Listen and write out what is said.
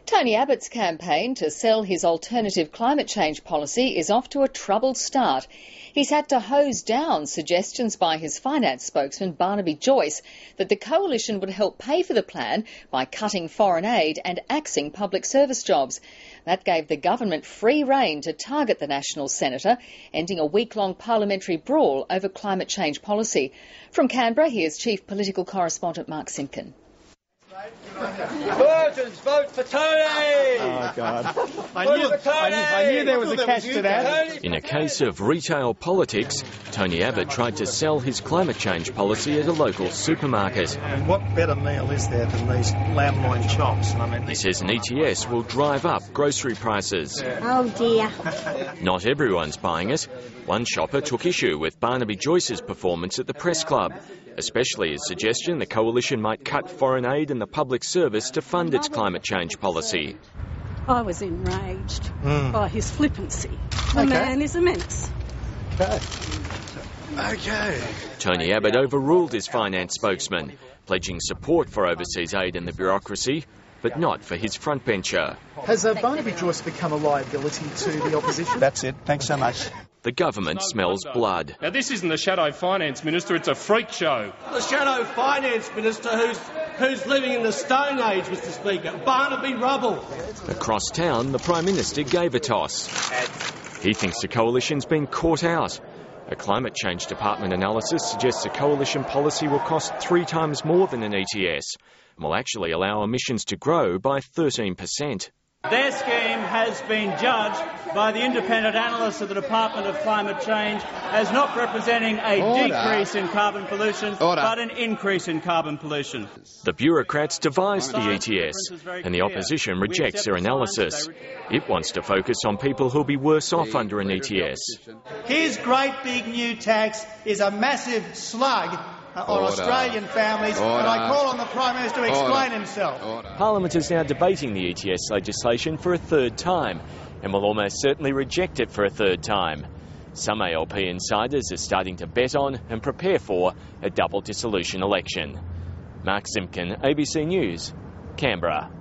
Tony Abbott's campaign to sell his alternative climate change policy is off to a troubled start. He's had to hose down suggestions by his finance spokesman, Barnaby Joyce, that the coalition would help pay for the plan by cutting foreign aid and axing public service jobs. That gave the government free rein to target the national senator, ending a week-long parliamentary brawl over climate change policy. From Canberra, here's Chief Political Correspondent Mark Simpkin. Virgins, vote for Tony! Oh, God. I knew there was a catch to that. In a case of retail politics, Tony Abbott tried to sell his climate change policy at a local supermarket. And what better meal is there than these lamb loin chops? He says an ETS will drive up grocery prices. Oh, dear. Not everyone's buying it. One shopper took issue with Barnaby Joyce's performance at the press club, especially his suggestion the coalition might cut foreign aid and the public service to fund its climate change policy. I was enraged by his flippancy. The man is immense. Okay. Tony Abbott overruled his finance spokesman, pledging support for overseas aid and the bureaucracy, but not for his frontbencher. Has Barnaby Joyce become a liability to the opposition? That's it. Thanks so much. The government smells blood. Now, this isn't the shadow finance minister, it's a freak show. The shadow finance minister who's living in the Stone Age, Mr Speaker, Barnaby Rubble. Across town, the Prime Minister gave a toss. He thinks the coalition's been caught out. A climate change department analysis suggests a coalition policy will cost 3 times more than an ETS and will actually allow emissions to grow by 13%. Their scheme has been judged by the independent analysts of the Department of Climate Change as not representing a decrease in carbon pollution, but an increase in carbon pollution. The bureaucrats devised the ETS, and the opposition rejects their analysis. It wants to focus on people who'll be worse off under an ETS. His great big new tax is a massive slug on Australian families, and I call on the Prime Minister to explain himself. Parliament is now debating the ETS legislation for a third time, and will almost certainly reject it for a third time. Some ALP insiders are starting to bet on and prepare for a double dissolution election. Mark Simpkin, ABC News, Canberra.